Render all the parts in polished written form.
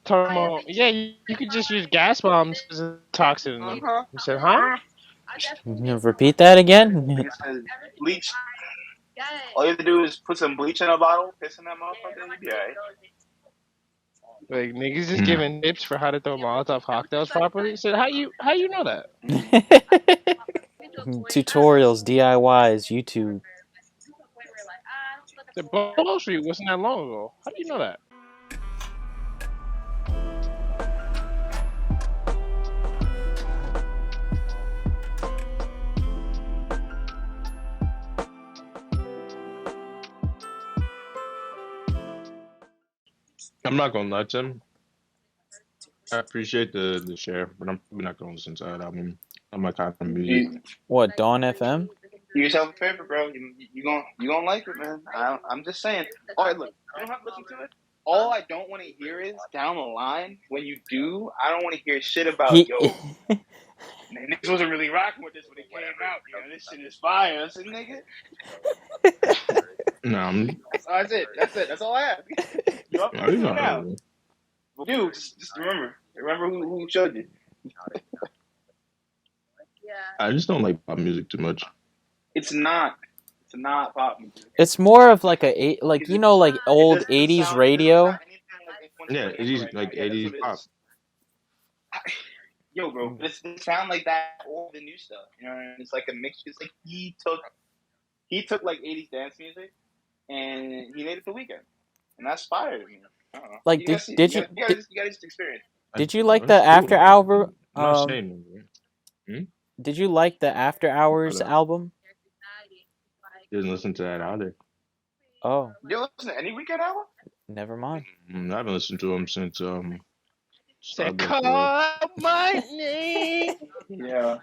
Yeah, you could just use gas bombs as a toxin. Uh-huh. You said, huh? Repeat that again. Nigga said bleach. All you have to do is put some bleach in a bottle, piss in that motherfucker, you be alright. Like niggas just Mm. giving tips for how to throw Molotov cocktails properly. So how you know that? Mm. Tutorials, DIYs, YouTube. The Ball Street wasn't that long ago. How do you know that? I'm not gonna lie to him. I appreciate the share, but I'm probably not gonna listen to that album. I'm not kind of music. You, What, Dawn FM? do yourself a favor, bro. You gonna like it, man. I'm just saying. All right, look, you don't have to listen to it. All I don't want to hear is down the line when you do. I don't want to hear shit about He. yo. Man, niggas wasn't really rocking with this when it came out. You know, this shit is fire. I said, nigga. No, That's it. That's it. That's all I have. You're up no, to he's it not. now. You just remember who showed you. I just don't like pop music too much. It's not pop music. It's more of like like It like old doesn't 80s sound radio. anything like anyone's Yeah, playing it's right now. like Yeah, that's 80s what it pop. is. Yo, bro, it sound like that all the new stuff. You know, what I mean? It's like a mix. It's like he took like 80s dance music and he made it the weekend, and that's fire to me. I don't know. Like, You gotta see. did You you gotta just experience. did you like the That's After cool. Hour? I'm not saying Did you like the After Hours but album? didn't listen to that either. Oh, You listen to any weekend album? never mind. I haven't listened to him since Said Starboy for real. call out my name. Yeah.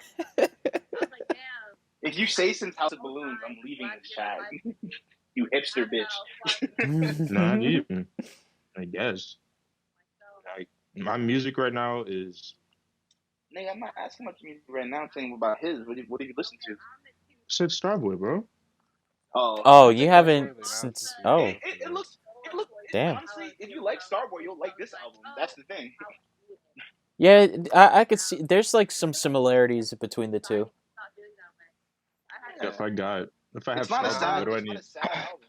If you say since House of Balloons, I'm leaving this chat. You hipster bitch. Not even. I guess. Like my music right now is Nigga, I'm not asking about your music right now. I'm saying about his. What do you listen to? said Starboy, bro. Oh, Oh, I you think much haven't further now. since. Oh, it looks. damn. Honestly, if you like Starboy, you'll like this album. That's the thing. Yeah, I could see. There's like some similarities between the two. Yeah. If I have It's not a Starboy, sad. what do I It's not need? a sad album.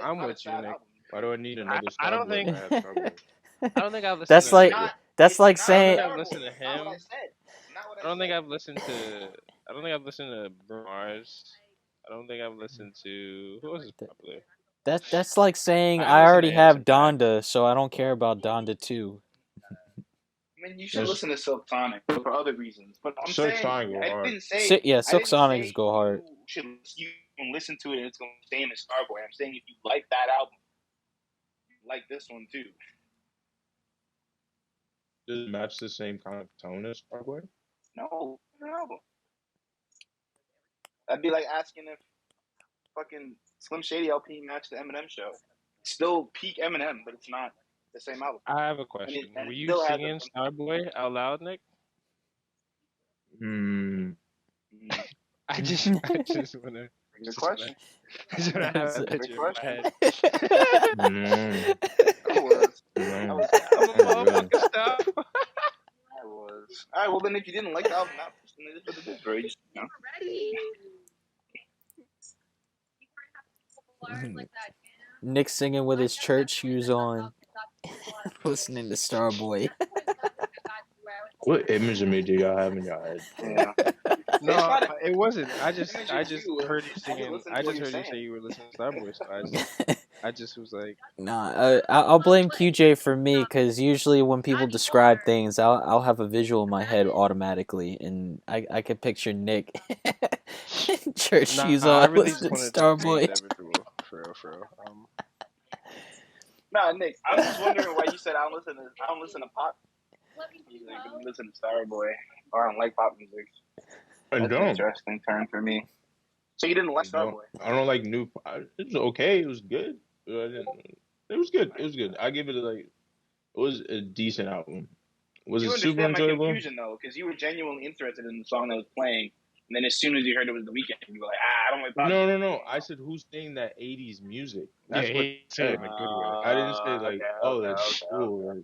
I'm Not a with you, sad Nick. album. Why do I need another I don't Starboy think if I have Starboy? I don't think I've listened That's to. like Not, that's like not I don't saying. think I've Starboy. listened to It's not what I him. said. Not what I don't think said. I've listened to. I don't think I've listened to Bruno Mars. I don't think I've listened to. Who else is popular? That's like saying I I listen to already have Anderson .Paak. Donda, so I don't care about Donda 2. I mean, you should Yes. listen to Silk Sonic for other reasons. But I'm Silk saying, Sonic go I hard. didn't say. Yeah, I Silk didn't Sonics say go hard. you can listen to it and it's going to stay in the Starboy. I'm saying if you like that album, you like this one too. Does it match the same kind of tone as Starboy? No, album. That'd be like asking if fucking Slim Shady LP matched the Eminem show. Still peak Eminem, but it's not the same album. I have a question. And Were it you still has singing Starboy out loud, Nick? Hmm. I just wanna. Good question. I just wanna have that Good picture in my question. head. No. I was. No. I'm a motherfucking stuff. I was. All right. Well, then, if you didn't like the album, not it is what it is, bro. You just, Nick singing with his church shoes on, listening to Starboy. What image of me do y'all have in your head? Yeah. No, it wasn't. I just you. heard you I just singing. listened to I what just you're heard you saying. say you were listening to Starboy, so I just was like, Nah, I'll blame QJ for me because usually when people describe things, I'll have a visual in my head automatically, and I could picture Nick church shoes I on, really just listening to wanted to paint Starboy. that visual, for real. Nah, Nick. I was just wondering why you said I don't listen to pop music. You listen to Starboy, or I don't like pop music. I That's an don't. interesting turn for me. So you didn't like Starboy? I don't like new. It was okay. It was good. But I didn't. It was good. It was good. I give it it was a decent album. Was You it super understand my enjoyable? confusion though, because you were genuinely interested in the song that was playing, and then as soon as you heard it was the weekend, you were like, I don't like pop music. No. I said who's saying that '80s music? That's Yeah, what he said it in a good way. I didn't say like, Okay, oh, okay, that's okay, cool. okay.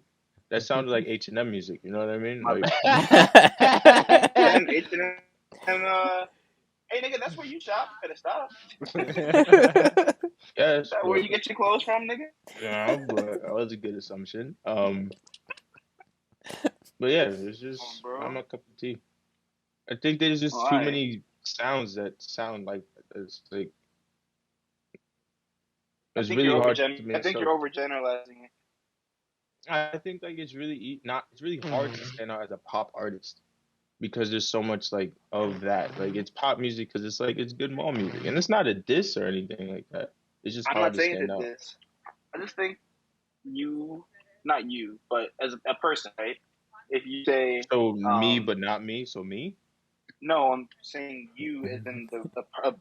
That sounded like H&M music. You know what I mean? My Like, bad. H&M, hey nigga, that's where you shop. You better stop. yes, That where but you get your clothes from, nigga? yeah, but that was a good assumption. But yeah, it's Come on, just not bro. my cup of tea. I think there's All just too right. many sounds that sound like it's like I it's think really you're hard to I make think stuff. you're overgeneralizing it. I think like it's really not it's really hard to stand out as a pop artist because there's so much like of that. Like it's pop music because it's like it's good mall music, and it's not a diss or anything like that. It's just I'm hard not to saying stand that out. this. I just think you, not you, but as a person, right? If you say, So me, um, but not me. So me. no, I'm saying you as in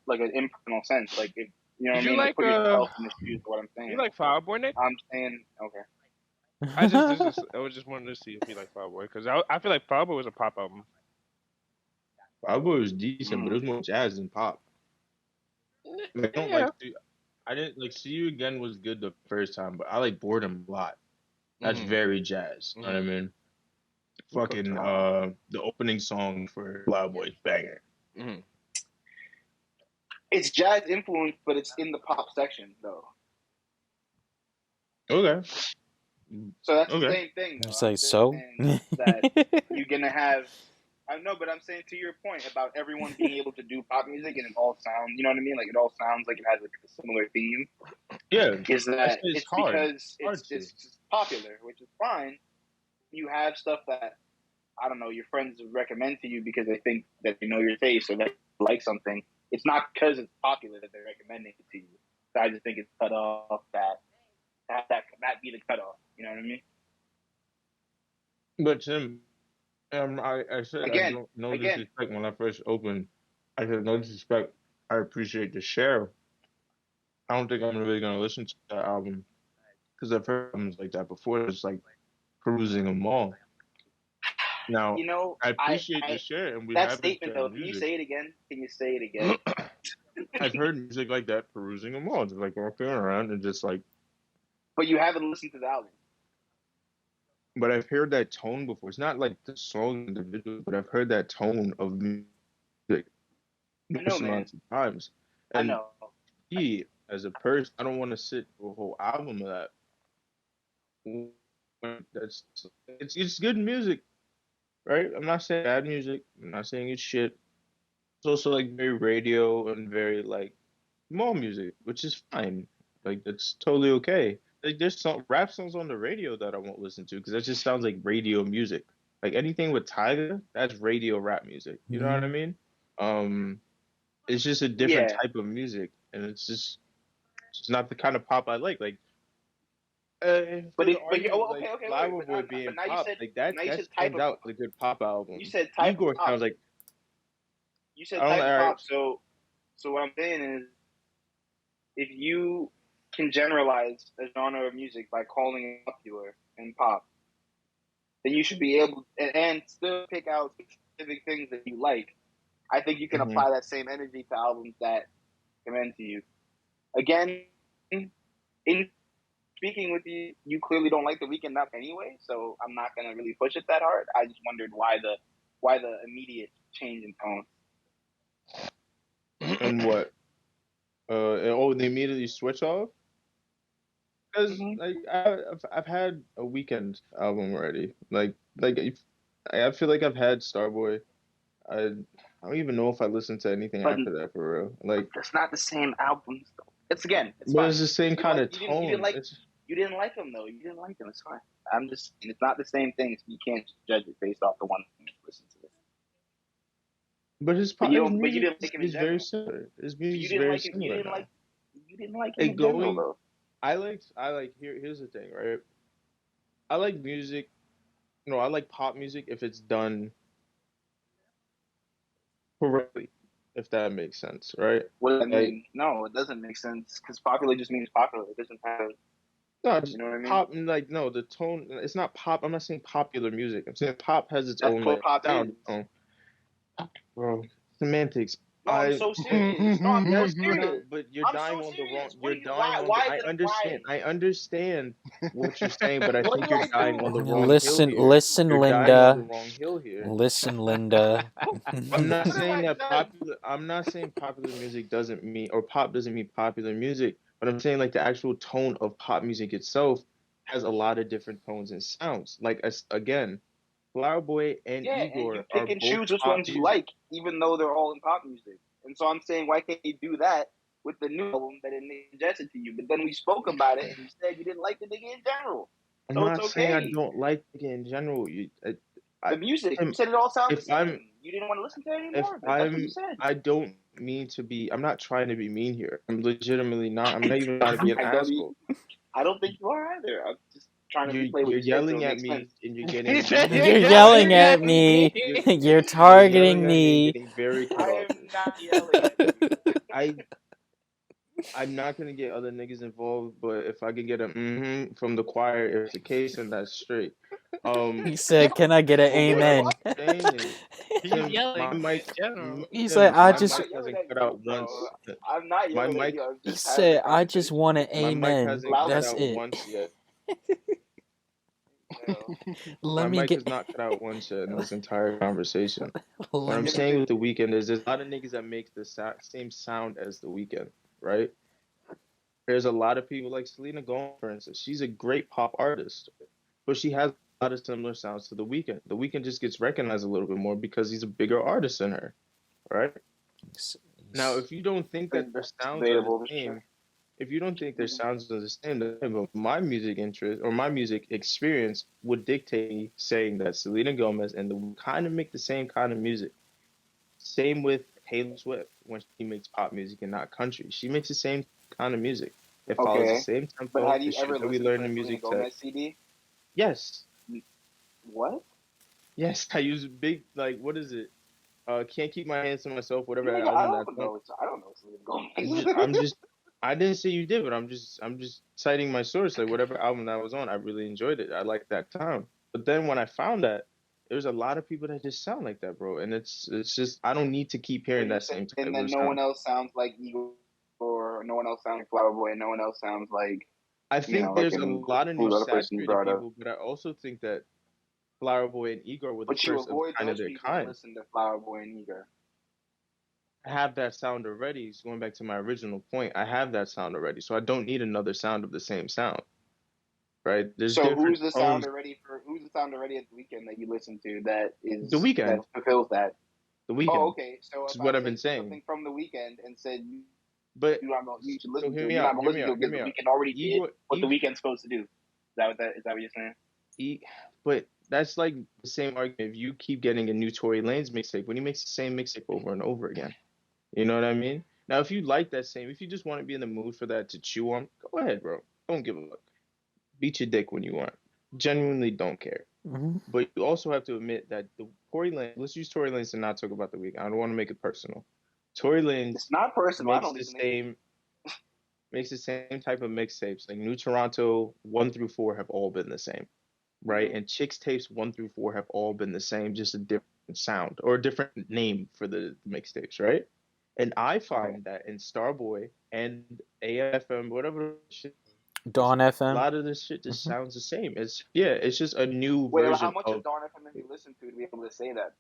like an impersonal sense. Like if you know what Did I you mean, to like put yourself in the shoes of what I'm you saying. like Fireboy, Nick? I'm saying okay. I was just wanted to see if you like Fireboy because I feel like Fireboy was a pop album. Cowboy was decent, but it Mm. was more jazz than pop. Like, I don't Yeah. like. I didn't like. See You Again was good the first time, but I like Boredom a lot. That's Mhm. very jazz. You know what I Mhm. mean? Okay. Fucking the opening song for Loud Boy banger. Mhm. It's jazz influence, but it's in the pop section though. Okay. So that's the Okay. same thing though. It's I'm like, just so? saying that you're gonna have. I know, but I'm saying to your point about everyone being able to do pop music and it all sounds, you know what I mean? Like it all sounds like it has like a similar theme. Yeah. Is I said that it's it's hard. because It's hard to. it's just popular, which is fine. You have stuff that I don't know your friends recommend to you because they think that you know your taste or that you like something. It's not because it's popular that they're recommending it to you. So I just think it's cut off that be the cutoff. You know what I mean? But Tim, I said I Again, don't no again, disrespect when I first opened. I said no disrespect. I appreciate the share. I don't think I'm really gonna listen to that album because I've heard albums like that before. It's like perusing a mall. Now, you know, I appreciate the I share, and we that haven't statement shared though. Can you music. say it again? Can you say it again? I've heard music like that perusing a mall, just like walking around and just like. But you haven't listened to the album. But I've heard that tone before. It's not like the song individually, but I've heard that tone of music I know, numerous man. amounts of times. I And know. he, as a person, I don't want to sit through a whole album of that. That's it's good music, right? I'm not saying bad music. I'm not saying it's shit. It's also like very radio and very like mall music, which is fine. Like that's totally okay. Like there's some rap songs on the radio that I won't listen to because that just sounds like radio music. Like anything with Tyga, that's radio rap music. You know what I Mhm. mean? Um, it's just a different Yeah, type of music, and it's not the kind of pop I like. Like if but there's if an but you argument oh, like okay, okay, wait, Flower Boy but being now pop, like that you that said type stands of out as a good pop you album. said type of Igor pop. sounds like You said I don't type of know. pop. So what I'm saying is, if you can generalize a genre of music by calling it popular and pop, then you should be able and still pick out specific things that you like. I think you can Mhm. apply that same energy to albums that commend to you. Again, in speaking with you, you clearly don't like The Weeknd enough anyway, so I'm not gonna really push it that hard. I just wondered why the immediate change in tone. And what? They immediately switch off? Because Mm-hmm. like I've had a Weekend album already. Like I feel like I've had Starboy. I don't even know if I listened to anything But after that for real. Like, that's not the same albums. Though. It's again, it's but fine. it's the same kind of You didn't tone. like It's you didn't like them though. You didn't like them. It's fine. I'm just it's not the same thing. So you can't judge it based off the one you listen to it. but But you music didn't like him in is very general. similar. His But you music's didn't very like him. similar now. You didn't like him Like in general going, though. here's the thing, right? I like music. No, I like pop music if it's done correctly, if that makes sense, right? What does that Like mean? No, it doesn't make sense because popular just means popular. It doesn't have no, you just know what I mean. pop. Like no, the tone. It's not pop. I'm not saying popular music. I'm saying pop has its That's own what like pop is. sound. Oh, bro, semantics. No, I'm so serious. No, I'm so Yes, serious. but you're I'm dying so on the wrong. serious. What You're do you? dying Why? on the. Why is I it? understand. Why? I understand what you're saying, but I What think did you're I dying on the do? wrong hill here. Listen, You're dying on the Linda. wrong hill here. Listen, Linda. I'm not What have saying I that done? popular. I'm not saying popular music doesn't mean or pop doesn't mean popular music, but I'm saying like the actual tone of pop music itself has a lot of different tones and sounds. Like again, Flower Boy and Yeah, and you Igor are pick and both choose which pop ones you music. like, even though they're all in pop music. And so I'm saying, why can't you do that with the new album that it suggested to you? But then we spoke about it, and you said you didn't like the nigga in general. I'm So it's not saying I okay. don't like it in general. The I, music, you Tim, said it all sounds the if I'm same. You didn't want to listen to it if anymore, but that's what you I'm said. I don't mean to be. I'm not trying to be mean here. I'm legitimately not. I'm not even trying to be an I don't. asshole. I don't think you are either. I'm just trying to replay what You're you said so yelling it at makes me sense. and you're He getting said you're You're yelling yelling at at me. me. You're you're yelling targeting at me and me. getting very cut I off. am not yelling at you. I I'm not gonna get other niggas involved, but if I can get a from the choir, if it's the case, then that's straight. He Yo, said, "Can I get an But what I'm amen?" saying is, He's Tim, my yelling in mic, general. He said, Tim, "I my I'm just." mic not yelling hasn't at cut you, out bro. once. I'm not My yelling at mic, you. I'm He just having a said, "I just conversation. want an my mic amen." hasn't cut That's Loudly. out it. once yet. Yo, Let My me mic get. has not cut out once yet in this entire conversation. What Let I'm me. give it saying to with the me. weekend is there's a lot of niggas that make the same sound as the weekend, right? There's a lot of people like Selena Gomez, for instance. She's a great pop artist, but she has a lot of similar sounds to the weekend. The weekend just gets recognized a little bit more because he's a bigger artist than her, right? Now, if you don't think that their That's sounds are the debatable, but sure. same, if you don't think their sounds are the same, then my music interest or my music experience would dictate me saying that Selena Gomez and the kind of make the same kind of music. Same with Taylor Swift when she makes pop music and not country. She makes the same kind of music. It follows the Okay. same But tempo, have the you shit ever that we listened learn to a in Selena music tech. Gomez CD? Yes, What? yes, I use big like what is it? Can't keep my hands to myself. Whatever Nigga, I album that's don't on. know. I don't know Selena I'm just, Gomez. I'm just, I didn't say you did, but I'm just citing my source. Like whatever album that was on, I really enjoyed it. I liked that sound. But then when I found that, there's a lot of people that just sound like that, bro. And it's just I don't need to keep So hearing you're that same type saying that of no one sound. else sounds like Eagle, or no one else sounds like Flower Boy, and no one else sounds like, I think like there's a in lot of who new the other person you saturated brought up. people, but I also think that Flower Boy and Igor were the But you first of avoid kind of those their people and kind. listen to Flower Boy and Eager. I have that sound already. So going back to my original point, I have that sound already. So I don't need another sound of the same sound, right? There's So different who's the sound tones. already for? Who's the sound already at the weekend that you listen to that The is that weekend, fulfills that? the Oh, weekend. okay. So This if is I what I've been sent you saying. something from the weekend and said But you should so listen hear to it, me you're not out, gonna hear me listen to out, it hear because me the out. weekend already did Igor, what the weekend's supposed to do. Is that what you're saying? E- but that's like the same argument. If you keep getting a new Tory Lanez mixtape, when he makes the same mixtape over and over again, you know what I mean? Now, if you like that same, if you just want to be in the mood for that to chew on, go ahead, bro. Don't give a fuck. Beat your dick when you want. Genuinely don't care. Mhm. But you also have to admit that the Tory Lanez, let's use Tory Lanez to not talk about the weekend. I don't want to make it personal. Tory Lanez It's not personal. I makes don't the listen to it. same makes the same type of mixtapes. Like New Toronto 1 through 4 have all been the same, right? Mm-hmm. And Chicks tapes 1 through 4 have all been the same, just a different sound or a different name for the mixtapes, right? And I Okay. find that in Starboy and AFM, whatever shit, Dawn a FM. lot of this shit just Mhm. sounds the same. It's yeah, it's just a new Wait, how version much of of. Dawn FM have you listened to be able to say that?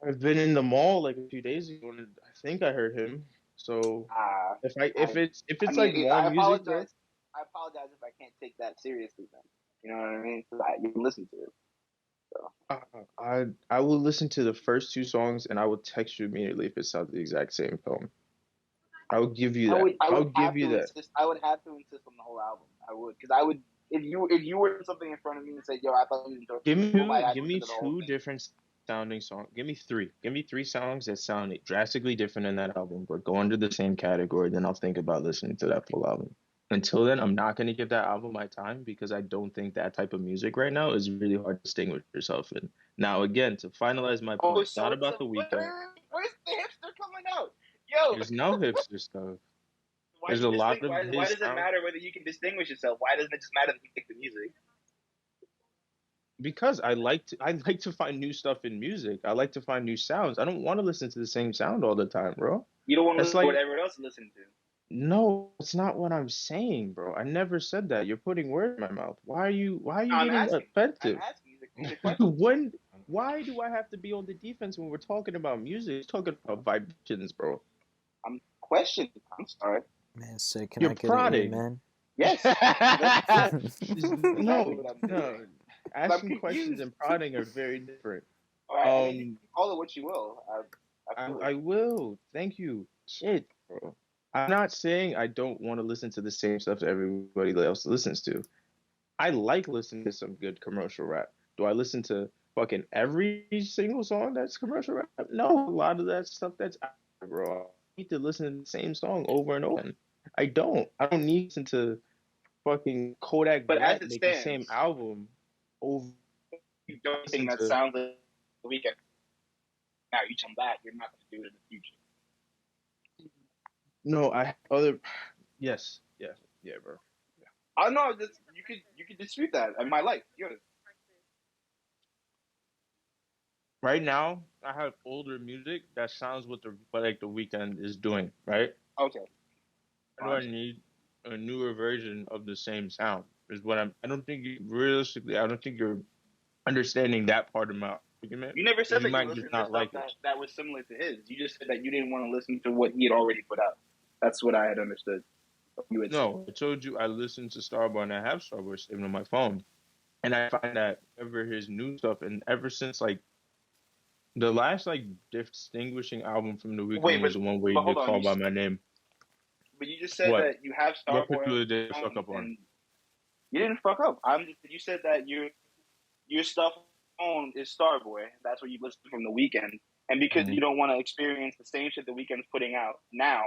I've been in the mall like a few days ago, and I think I heard him. So Uh, if I if I, it's if I it's mean, like mall I music, bro, apologize. I apologize if I can't take that seriously. Then you know what I mean? 'Cause you can listen to it. So. uh, I will listen to the first 2 songs and I will text you immediately if it sounds the exact same tone. I will give you that. I I'll would give have you to that. insist. I would have to insist on the whole album. I would, because I would, if you were something in front of me and said, "Yo, I thought you enjoyed Give the me album," two. I'd Give listen me to the whole two thing. different sounding songs. Give me three. Give me 3 songs that sound drastically different in that album, but go under the same category. Then I'll think about listening to that full album. Until then, I'm not gonna give that album my time because I don't think that type of music right now is really hard to distinguish yourself in. Now, again, to finalize my Oh, point, it's so not it's about a the weekend. where's the hipster coming out? Yo, There's no hipster stuff. why There's do you a lot distinguish? of Why his does it sound. matter whether you can distinguish yourself? Why doesn't it just matter that you pick the music? because I like to find new stuff in music. I like to find new sounds. I don't want to listen to the same sound all the time, bro. You don't want to That's listen to what like everyone else is listening to. no, it's not what I'm saying, bro. I never said that. You're putting words in my mouth. Why are you I'm getting asking. I'm offensive? asking. These are questions. When why do I have to be on the defense when we're talking about music? It's talking about vibrations, bro. I'm questioning. I'm sorry. Man, say, can You're I get an prodding. amen? Yes. That's exactly No, what I'm doing. no. But I'm Asking questions confused. and prodding are very different. All right. I mean, you Um, can call it what you will. I feel I it. will. Thank you. Shit, bro. I'm not saying I don't want to listen to the same stuff everybody else listens to. I like listening to some good commercial rap. Do I listen to fucking every single song that's commercial rap? No, a lot of that stuff that's out there, bro. I need to listen to the same song over and over. I don't. I don't need to listen to fucking Kodak But as Black it make the same stands, album over you don't listen think that to. sounds like the weekend. Now you come back, you're not going to do it in the future. No, I other. Yes, yes, yeah, bro. I know that you could dispute that. I mean, my life, yours. Right now, I have older music that sounds what like the weekend is doing. Right? Okay, Why do I need a newer version of the same sound? Is what I'm. I don't think realistically. I don't think you're understanding that part of my argument. you never Because said you that you might just listened to not stuff like it. that was similar to his. You just said that you didn't want to listen to what he had already put out. That's what I had understood. You had said. No, I told you I listen to Starboy and I have Starboy saved on my phone, and I find that ever his new stuff, and ever since like the last like distinguishing album from the Wait, weekend was the one where he but hold did on. Call by My name. But you just said What? that you have What Starboy particular did I fuck phone, up on? and you didn't fuck up. You said that your stuff on is Starboy. That's what you listen to from the weekend, and because Mhm. you don't want to experience the same shit the weekend's putting out now,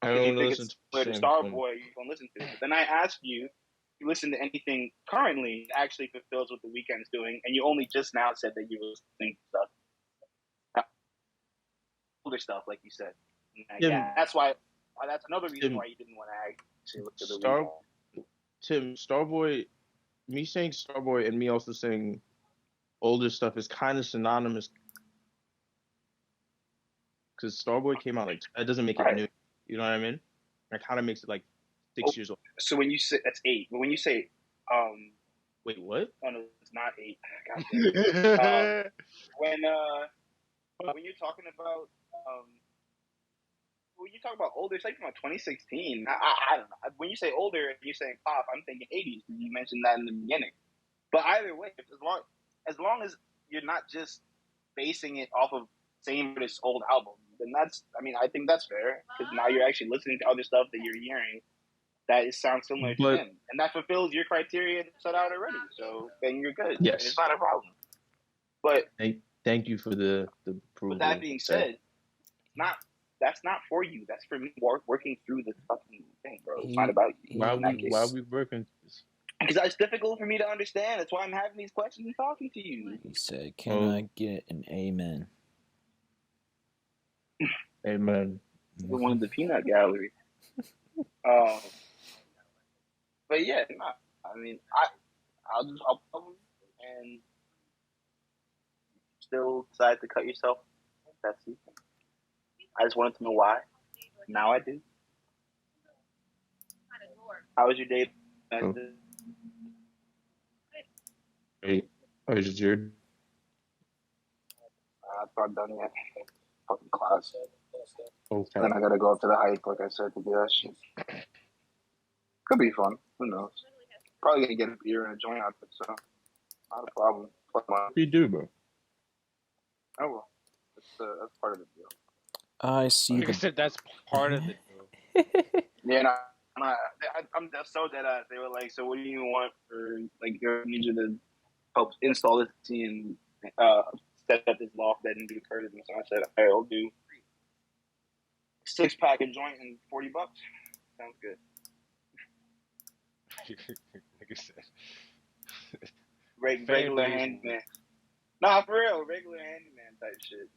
I because you don't think listen it's to the similar to same one. Starboy, you don't listen to it. But then I asked you, you listen to anything currently that actually fulfills what the weekend's doing, and you only just now said that you were listening to stuff, older stuff, like you said. And Tim, that's why. That's another reason Tim, why you didn't want to actually look to the Star, weekend. Starboy, me saying Starboy and me also saying older stuff is kind of synonymous because Starboy came out like that doesn't make it Right. new. You know what I mean? That kind of makes it like Oh, 6 years old. so when you say that's 8, but when you say, Wait, what? oh no, it's not 8. God damn it. When you're talking about when you talk about older, it's like from 2016. I don't know. When you say older, you're saying pop. I'm thinking 80s. You mentioned that in the beginning. But either way, as long as you're not just basing it off of same artist's old album, then that's. I mean, I think that's fair because now you're actually listening to other stuff that you're hearing that sounds similar to But him, and that fulfills your criteria set out already. So then you're good. It's yes, not a problem. But thank you for the with that approval being there. said, it's not. That's not for you. That's for me working through the fucking thing, bro. It's not He, about you Why in that he, case. why are we working this? Because it's difficult for me to understand. That's why I'm having these questions and talking to you. he said, can Oh, I get an amen? amen. The one in the peanut gallery. Um, but yeah, nah, I mean, I'll problem and still decide to cut yourself. That's it. I just wanted to know why. Now I do. How was your day? Oh, wait. Oh, is it your I'm not done yet. Fucking class. okay? Then I gotta go up to the hike, like I said, to do that shit. Could be fun. Who knows? Probably gonna get a beer and a joint out of it, so not a problem. Fuck my. What do you do, bro? Oh well, that's part of the deal. I see Like I the. said, that's part of the deal. Yeah, no, I'm so dead ass. They were like, so what do you want for like? I need you to help install this and set up this loft bed and do curtains. So I said, hey, I'll do 6-pack of joint and $40. Sounds good. Like I said, Regular Fanboys. handyman. Nah, for real, regular handyman type shit.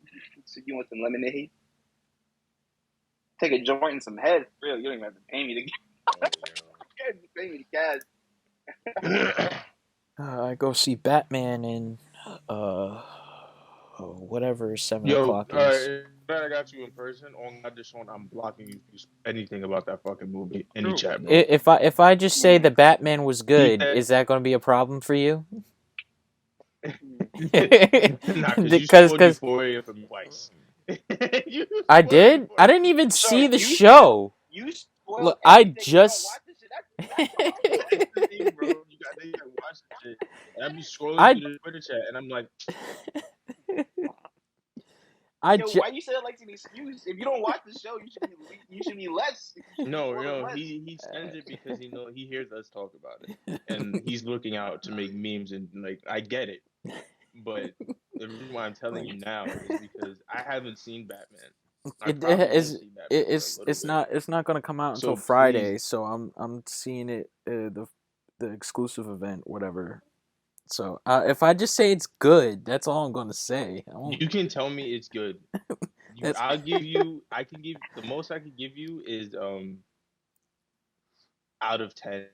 So you want some lemonade? Take a joint and some head. For real, you don't even have to pay me to Oh, pay me to cash. I go see Batman in uh whatever 7 o'clock All right, is. if I got you in person. On God, this one, I'm blocking you if you anything about that fucking movie in the True. chat, bro. If I just say the Batman was Keep good, that. is that going to be a problem for you? Nah, because you Because spoiled cause Euphoria for me twice. You I spoiled did. I Euphoria. didn't even So see the you said show. you spoil Look, I everything. You don't just watch this shit. That's a problem. That's the thing, bro. You gotta watch the shit. And I be scrolling I through the Twitter chat, and I'm like, I Yo, ju- why you say that like it's an excuse? If you don't watch the show, you should be less. You should be no, spoiled less. he sends it because he hears us talk about it, and he's looking out to make memes, and like I get it, but the reason why I'm telling you now is because I haven't seen Batman. I it probably won't is see Batman for a little it's bit. not going to come out until So Friday, please, so I'm seeing it the exclusive event, whatever. So if I just say it's good, that's all I'm going to say. I won't. you can tell me it's good. That's I'll give you. I can give the most I can give you is out of 10,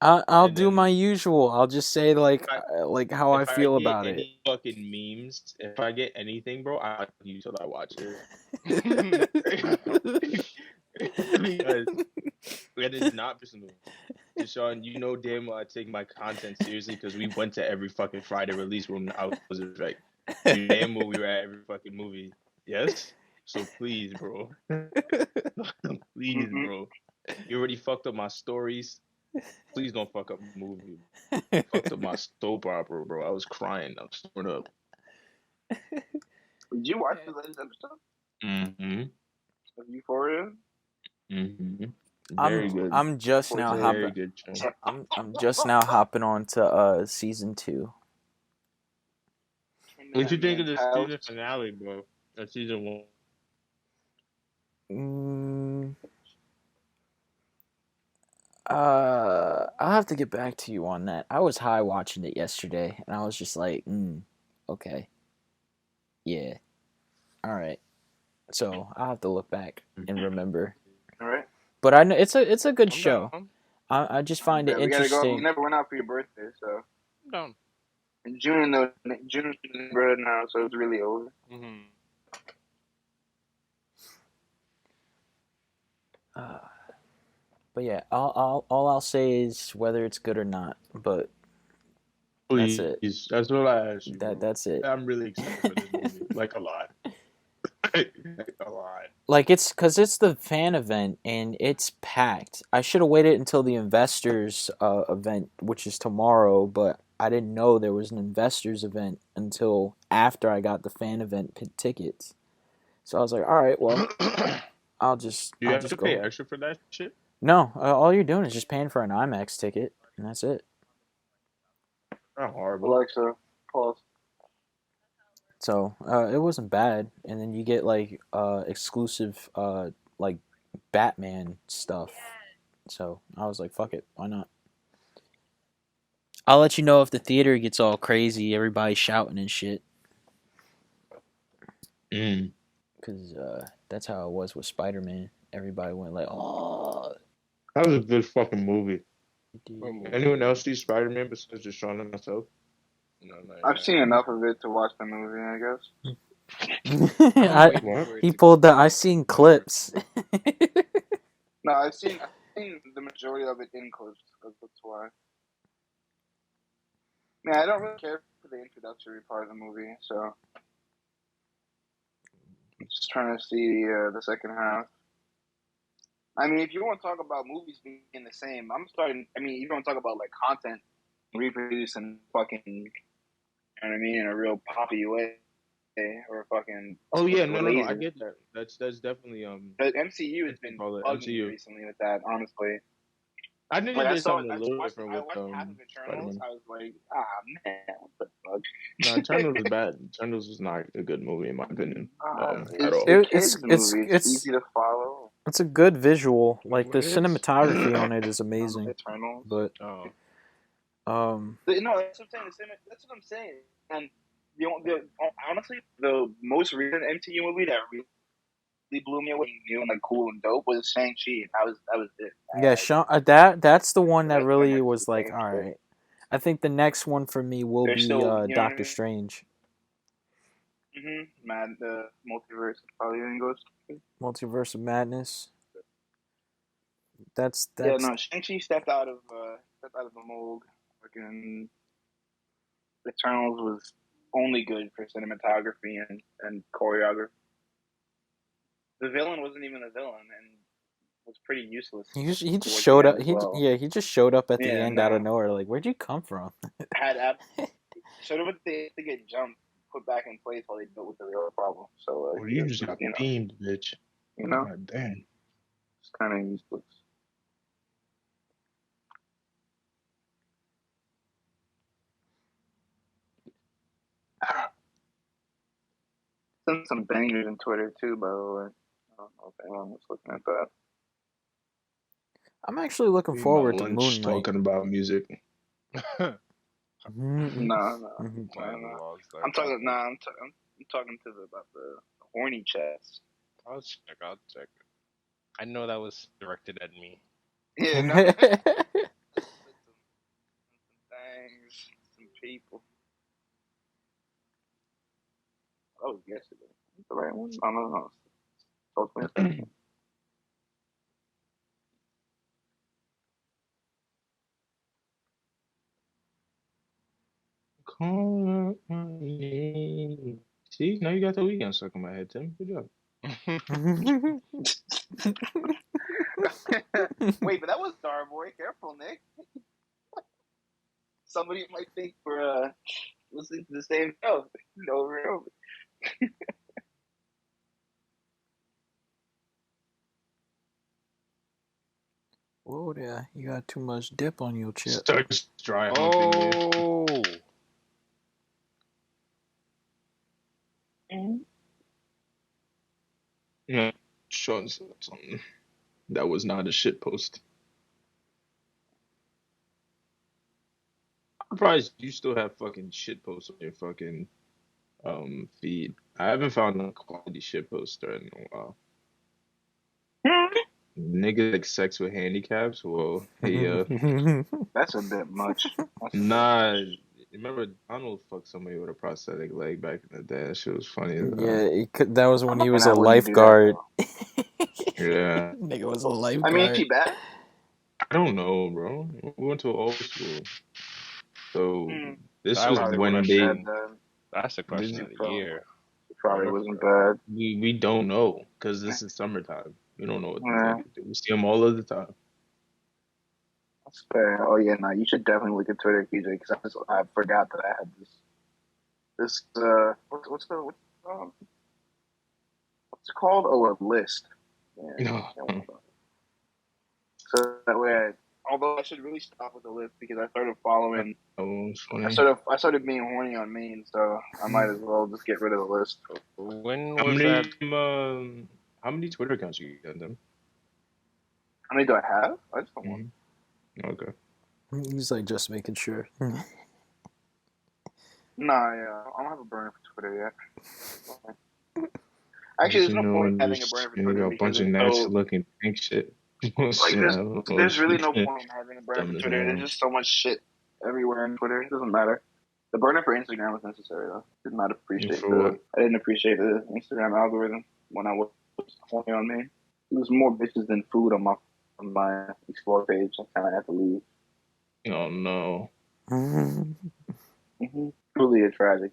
I'll and do my then usual. I'll just say like how I if I feel get about it. any fucking memes, if I get anything, bro, I'll you till I watch it. Because it is not personal. Deshaun, you know damn well I take my content seriously because we went to every fucking Friday release when I was in effect. You damn well we were at every fucking movie. Yes? So please, bro. Please, Mm-hmm. bro. You already fucked up my stories. Please don't fuck up the movie. Fucked up my soap opera, bro. I was crying. I was torn up. Did you watch the latest episode Mm-hmm. of Euphoria? Mm-hmm. I'm Very good. I'm just now Very hopping. good show. I'm just now hopping on to season 2. What you think of the House. season finale, bro? Or season 1? Mm, I'll have to get back to you on that. I was high watching it yesterday, and I was just like, okay, yeah, all right. So I'll have to look back and remember. All right. But I know it's a good I'm show. down. I just find it We gotta go. We interesting. never went out for your birthday, so I'm down. in June, though, June's in the neighborhood now, so it's really over. Mm-hmm. But yeah, all I'll say is whether it's good or not. But Please. that's it. That's what I asked you, bro. That's it. I'm really excited for this movie. Like a lot. A lot. Like it's because it's the fan event and it's packed. I should have waited until the investors event, which is tomorrow, but I didn't know there was an investors event until after I got the fan event tickets. So I was like, all right, well, I'll just Do you I'll have just to go. pay extra for that shit? No, all you're doing is just paying for an IMAX ticket, and that's it. Not horrible. Alexa, pause. So it wasn't bad, and then you get like exclusive like Batman stuff. So I was like, fuck it, why not? I'll let you know if the theater gets all crazy, everybody shouting and shit, because that's how it was with Spider-Man. Everybody went like, oh. That was a good fucking movie. Dude. Anyone else see Spider-Man besides Deshaun and myself? No, I've seen enough of it to watch the movie, I guess. He pulled the. I seen clips. No, I've seen the majority of it in clips. That's why. Man, I don't really care for the introductory part of the movie, so I'm just trying to see the second half. I mean, if you want to talk about movies being the same, I'm starting. I mean, you want to talk about like content reproducing fucking, you know what I mean, in a real poppy way, or fucking. Oh yeah, no, I lazy. get that. That's definitely But MCU has been call it bugging me MCU. recently with that, honestly. I think Like they I did saw, something a little different I with watched half of Eternals. Spider-Man. I was like, ah man, what the fuck? No, Eternals was bad. Eternals was not a good movie in my opinion. At all. It's movie. It's easy to follow. It's a good visual. Like the What is? cinematography on it is amazing. Eternals. But Oh. no, that's what I'm saying. That's what I'm saying. And honestly, the most recent MCU movie that really blew me away, new and like cool and dope, was Shang-Chi. That was it. yeah, that's the one that really was like, all right. I think the next one for me will They're be still, you know what I Doctor mean? Strange. The multiverse is probably gonna go. Multiverse of Madness. That's Yeah, no, Shang-Chi stepped out of the mold. Fucking Eternals was only good for cinematography and choreography. The villain wasn't even a villain and was pretty useless. he just towards showed the up. end as well. He just showed up at the Yeah, end out of no. nowhere. Like, where'd you come from? Should have they to get jumped, put back in place while they dealt with the real problem. So Well, you just got beamed, bitch. God damn. It's kind of useless. Sent some bangers on Twitter too, by the way. I don't know if anyone was looking at that. I'm actually looking My forward to lunch Moon Knight. talking about music. No. I'm talking. Nah, I'm talking about the horny chats. I'll check. I know that was directed at me. Yeah, no. Some things, some people. That was yesterday. The right one? I don't know. Totally. Call out my name. See, now you got the weekend stuck in my head, Tim. Good job. Wait, but that was Starboy. Careful, Nick. Somebody might think we're listening to the same show over and over. Whoa there, you got too much dip on your chip. Starts dry humping you. Yeah, Sean said something. That was not a shit post. I'm surprised you still have fucking shit posts on your fucking feed. I haven't found a quality shit poster in a while. Niggas like sex with handicaps? Well, hey, That's a bit much. nah. Remember Donald fucked somebody with a prosthetic leg back in the day? That shit was funny as Yeah, that was when he was I a wouldn't do that, lifeguard. Yeah. Nigga was a I mean, lifeguard. is she bad? I don't know, bro. We went to old school. So this That was was when they That's the question this, of the year. Probably wasn't bad. we don't know because this is summertime. We don't know what these Yeah. niggas do. We see them all of the time. That's fair. Oh yeah, no, you should definitely look at Twitter, PJ, because I forgot that I had this what's it called? Oh, a list. Yeah. So that way, although I should really stop with the list because I started following. Oh, it's funny. I started being horny on main, so I might as well just get rid of the list. When How was many that? how many Twitter accounts you got them? How many do I have? I just don't want. Okay. He's like just making sure. Nah, yeah, I don't have a burner for Twitter yet. Actually, there's no point in having a burner for You Twitter got a because bunch of it's nasty so looking pink shit. like there's really no point in having a burner for Twitter. There's just so much shit everywhere on Twitter. It doesn't matter. The burner for Instagram was necessary though. Did not appreciate I didn't appreciate the Instagram algorithm when I was horny on me. It was more bitches than food on my explore page. I kind of had to leave. Oh no. Truly a tragic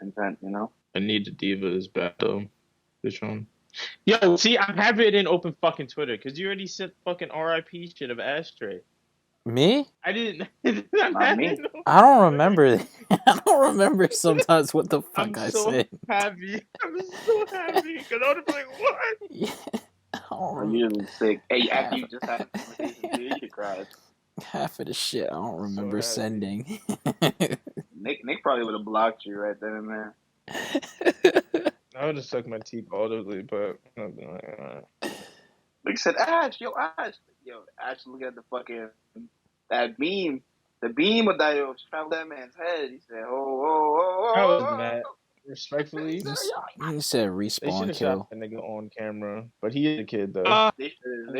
intent, you know. I need the diva is bad though. Which one? Yo, see, I have it in open fucking Twitter because you already said fucking RIP shit of Ashtray. Me? I didn't. Not me. I don't remember. I don't remember sometimes what the fuck I said. Happy. I'm so happy because I would be like, what? Yeah, I'm usually sick. Hey, after you just had a conversation, too, you should cry. Half of the shit I don't remember sending. Nick probably would have blocked you right then and there. I would have sucked my teeth audibly, but I'd be like, Nick said, Ash, Ash, look at the fucking that beam. The beam of that traveled that man's head. He said, I was mad. Respectfully, You said they should respawn have kill. shot that nigga on camera, but he is a kid though. They should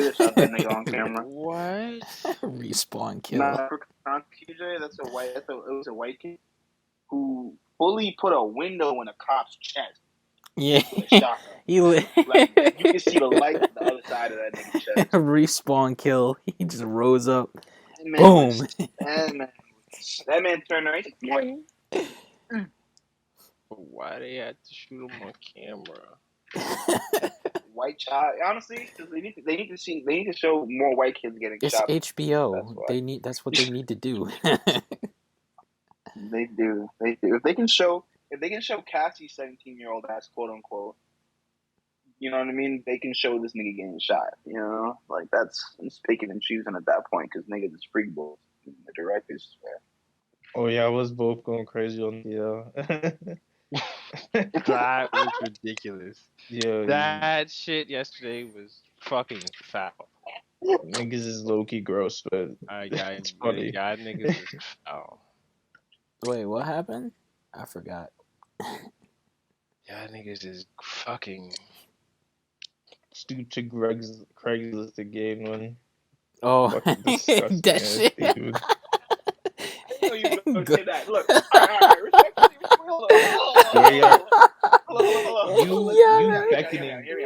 have shot that nigga on camera. What? Respawn kill. Nah, for context, TJ. It was a white kid who fully put a window in a cop's chest Yeah. with a shotgun. Like you can see the light on the other side of that nigga's chest. Respawn kill. He just rose up. Boom. Boom. That man turned around. He's like, boing. But why they had to shoot him on camera? White child. Honestly, because they need to show more white kids getting It's shot. HBO. That's what they need to do. They do. If they can show Cassie's 17-year-old ass, quote unquote, you know what I mean? They can show this nigga getting shot. You know, like it's picking and choosing at that point because niggas is freak balls. The directors. Oh yeah, I was both going crazy on That was ridiculous. Yeah, That shit yesterday was fucking foul. niggas is low key gross, but it's funny. God, niggas is foul. Wait, what happened? I forgot. Yeah, niggas is fucking. Due to Craigslist again one. Oh, Fucking disgusting that ass shit. dude. I know you were going to say that. Look, all right, respectfully, hold on. You beckoning. Hear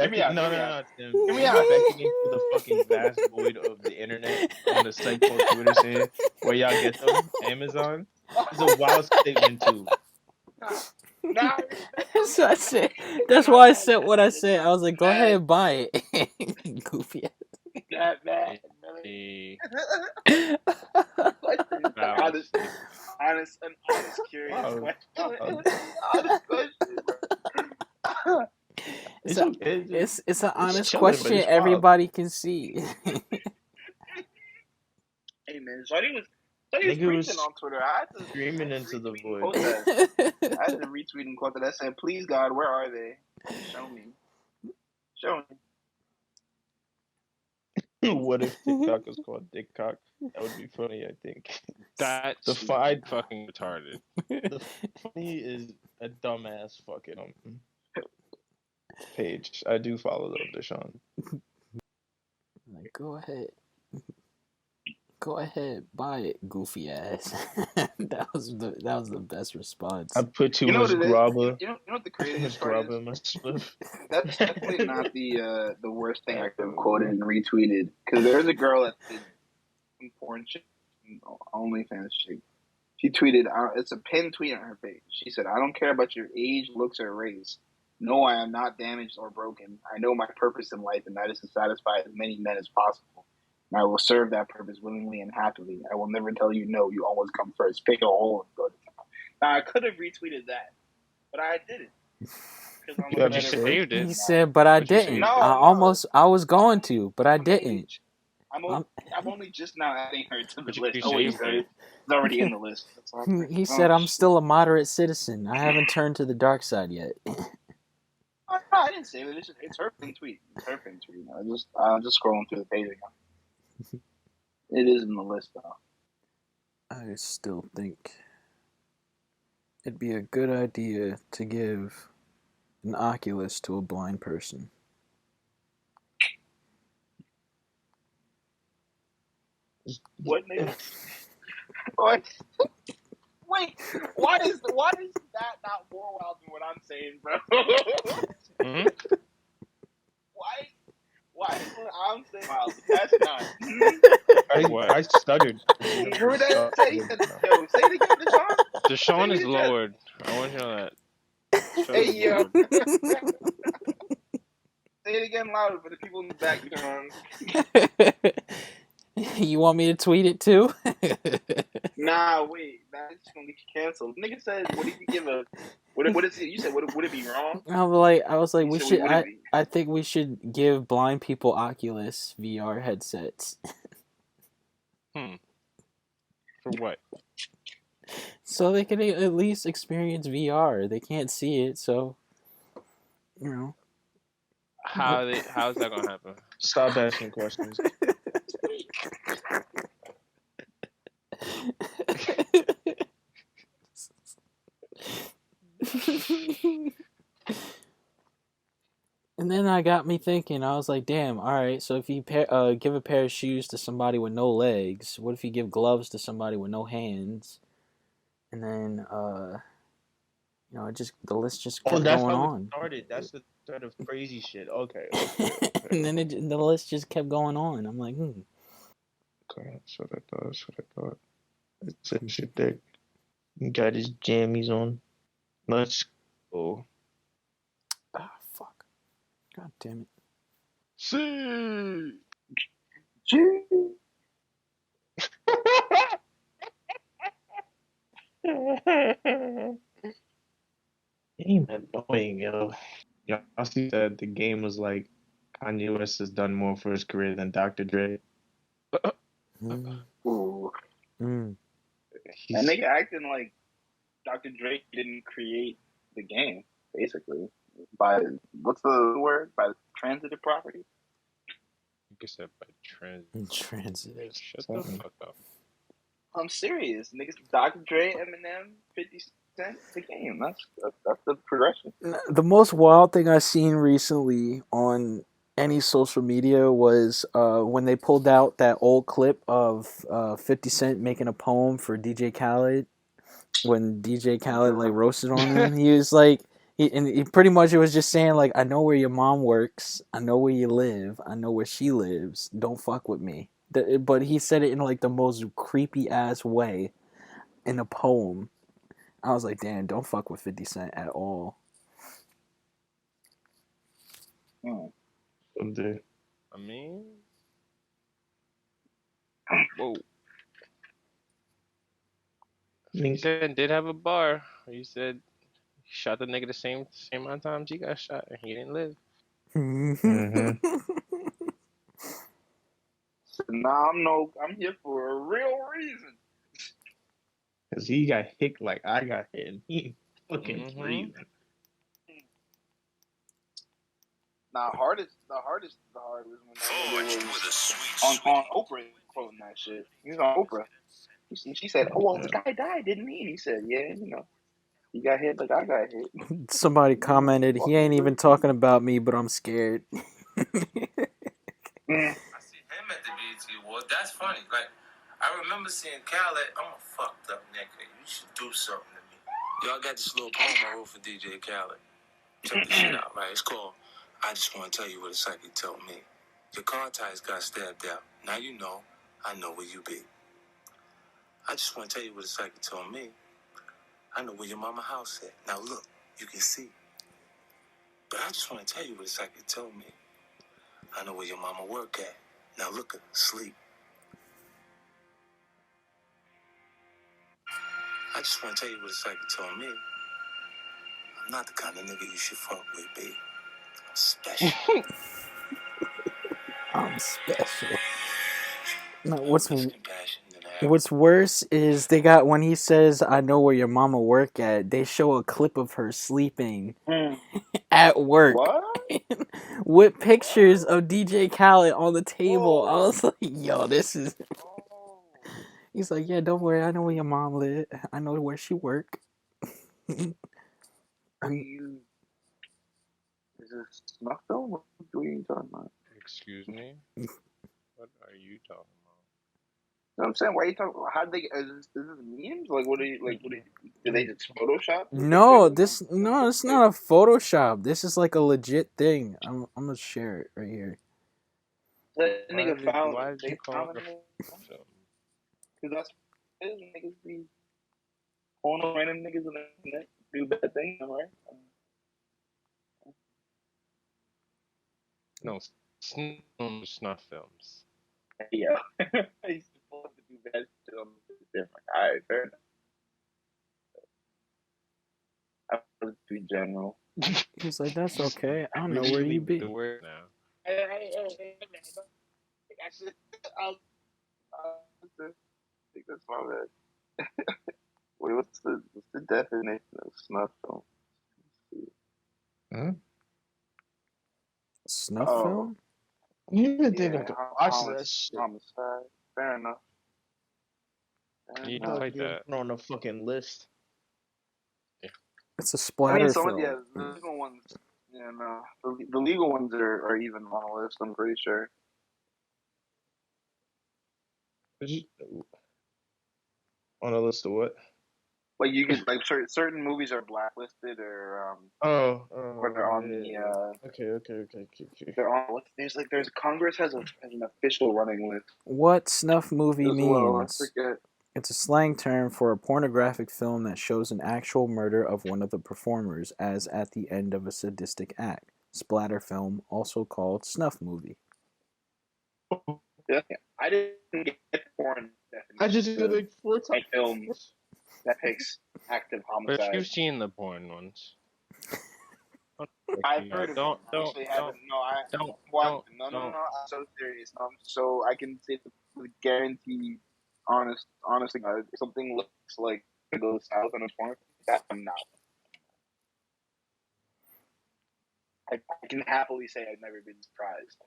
me out. No, Tim. You beckoning to the fucking vast void of the internet on the site called Twitter saying where y'all get them? Amazon? It's a wild statement too. Nah, So I said, that's why I said what I said. I was like, go ahead and buy it. Goofy. that bad. Hey, Honest, curious Wow. question. Honest question, bro. It's an honest chilling, but question it's wild. everybody can see. Hey man, Shawty was Nigga was preaching on Twitter. I had to screaming into the void. quote that. I had to retweet and quote that. I said, "Please God, where are they? Show me. Show me." What if TikTok was called Dick Cock? That would be funny, I think. that's fucking retarded. The funny is a dumbass fucking page. I do follow them, Deshaun. Like, go ahead, buy it, goofy ass. that was the best response. I put too You know much what it is? grabba. You know what the Too much craziest part grabba is? in my stuff. That's definitely not the worst thing I could have quoted and retweeted. Because there's a girl that did some porn shit, OnlyFans shit. She tweeted, it's a pinned tweet on her page. She said, "I don't care about your age, looks, or race. No, I am not damaged or broken. I know my purpose in life, and that is to satisfy as many men as possible. And I will serve that purpose willingly and happily. I will never tell you no. You always come first. Pick a hole and go to town." Now, I could have retweeted that, but I didn't. Because I'm Yeah, a but better you person. did. He said, but I But you said didn't. no, I was going to, but I didn't. I'm only just now adding her to the But you list. saved it. It's already in the list. That's all I'm saying. He said, I'm still a moderate citizen. I haven't turned to the dark side yet. No, I didn't say it. It's her pin tweet. I'm just scrolling through the page again. It is in the list, though. I still think it'd be a good idea to give an Oculus to a blind person. What, nigga? What? Wait, why is that not more wild than what I'm saying, bro? Mm-hmm. Why is what I'm saying wild? That's not. What? I stuttered. You heard what that said? He said, "Yo, say it again, Deshaun." Deshaun Say is it again. lowered. I want you to know that. Deshaun Hey, is yo. lowered. Say it again louder for the people in the back, Deshaun. You want me to tweet it too? Nah, wait. That's gonna get you canceled. Nigga said, "What did you give a? What is it?" You said, "Would it be wrong?" I was like, we So should. would it be? I think we should give blind people Oculus VR headsets. For what? So they can at least experience VR. They can't see it, so you know. How's that gonna happen? Stop asking questions. And then I got me thinking. I was like, damn, all right. So if you give a pair of shoes to somebody with no legs, what if you give gloves to somebody with no hands? And then, it just the list just Oh, kept that's going how it on. started. That's the sort of crazy shit. Okay. And then the list just kept going on. I'm like, Okay, that's what I thought. That's what I thought. Same shit there. Got his jammies on. Let's go. ah, fuck. God damn it. See. Game annoying, yo. Y'all see that the game was like Kanye West has done more for his career than Dr. Dre. Mm, Ooh. mm. And He's nigga acting like Dr. Dre didn't create the game, basically. By, what's the word? By transitive property? Like I said, by trans. Transitive. Shut the something. fuck up. I'm serious. Niggas, Dr. Dre, Eminem, 50 Cent, the game. That's the progression. The most wild thing I've seen recently on any social media was when they pulled out that old clip of 50 Cent making a poem for DJ Khaled. When DJ Khaled like roasted on him, he was like, he pretty much it was just saying like, I know where your mom works, I know where you live, I know where she lives. Don't fuck with me. But he said it in like the most creepy ass way in a poem. I was like, damn, don't fuck with 50 Cent at all. Hmm. Someday. I mean, whoa. I 50 mean, Cent did have a bar. He said he shot the nigga the same amount of times he got shot, and he didn't live. mm-hmm. Nah, I'm here for a real reason. Because he got hit like I got hit, and he ain't fucking Mm-hmm. breathing. Nah, the hard was when that nigga was on Oprah quoting that shit. He was on Oprah. She said, "Oh well, Yeah. the guy died, didn't he?" And he said, "Yeah, he got hit like I got hit." Somebody commented, he ain't even talking about me, but I'm scared. Mm. I see him at the BET Awards. That's funny. Like, I remember seeing Khaled. I'm a fucked up nigga. You should do something to me. Y'all got this little poem I wrote for DJ Khaled. Check this shit out, right? It's called I Just Want to Tell You What a Psychic Told Me. Your car tires got stabbed out. Now you know, I know where you be. I just want to tell you what a psychic told me. I know where your mama house at. Now look, you can see. But I just want to tell you what a psychic told me. I know where your mama work at. Now look at her, sleep. I just want to tell you what a psychic told me. I'm not the kind of nigga you should fuck with, babe. I'm special. I'm special. No, Less compassion than I what's worse is they got when he says, "I know where your mama work at." They show a clip of her sleeping Mm. at work What? with pictures What? of DJ Khaled on the table. I Whoa. was like, "Yo, this is." Oh. He's like, "Yeah, don't worry. I know where your mom live. I know where she work." What are you? Is this snuff film? What are you talking about? Excuse me. What are you talking about? You know what I'm saying? Why are you talking? How they? Is this memes? Like, what are you? Like, what are you? Did they just Photoshop this No, picture? no, it's not a Photoshop. This is like a legit thing. I'm gonna share it right here. That nigga found. Why did you They call found it him a film? because that's what it is. Niggas be pulling on random niggas in the internet, do bad things, right? No, snuff films. Yeah. I used to pull up to do bad shit on different. All right, fair enough. I was too general. He's like, "That's okay. I know where you Really be." the word now. Hey, man. I should. I think that's my bad. Wait, what's the definition of snuff film? Huh? Snuff Oh, film? You even think I yeah, could watch that shit? homicide. Fair enough. Fair You need to enough. Not fight even that. put on the fucking list. It's a I mean, splatter some of film. the original ones, Yeah, no. The legal ones are even on the list. I'm pretty sure. On a list of what? Like you can like certain movies are blacklisted or they're on the Okay. they're on what there's Congress has an official running list What snuff movie as well. I means? forget. It's a slang term for a pornographic film that shows an actual murder of one of the performers as at the end of a sadistic act. Splatter film, also called snuff movie. Yeah, I didn't get porn I just definition did of like 4 a film times. that takes active But homicide. you've seen the porn ones. I've heard of them. Don't I don't actually don't haven't. No, I don't what? don't No, no, no, don't. no. I'm so serious. No, so I can say with guarantee, honestly, if something looks like it goes south on a porn, that I'm not. I can happily say I've never been surprised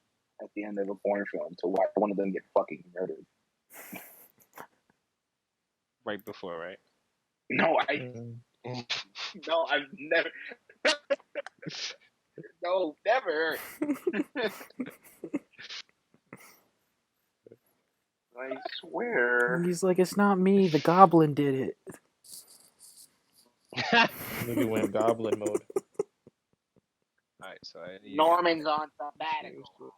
at the end of a porn film to watch one of them get fucking murdered. Right before, right? No, Mm. no, I've never. No, never. I swear. He's like, it's not me. The goblin did it. Nigga went goblin mode. Alright, so I need Norman's on sabbatical.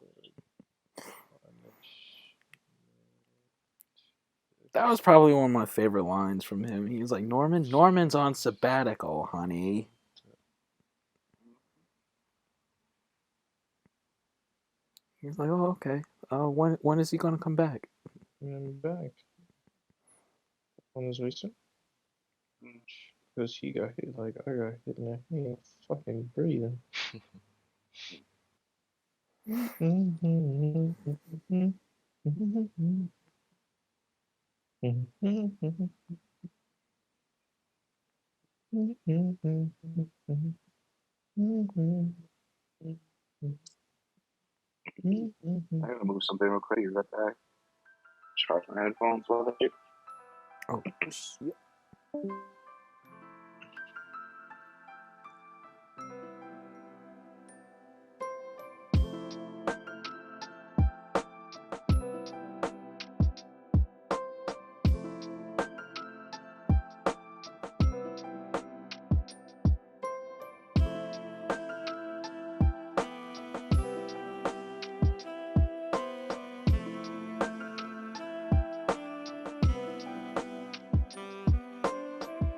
That was probably one of my favorite lines from him. He was like, Norman's on sabbatical, honey. He's like, oh, okay. When is he gonna come back? I'm back. On his way soon. Because he got hit like I got hit in the head. He ain't fucking breathing. I gotta move something real quick. Right back. Charge my headphones while they. Oh, shit.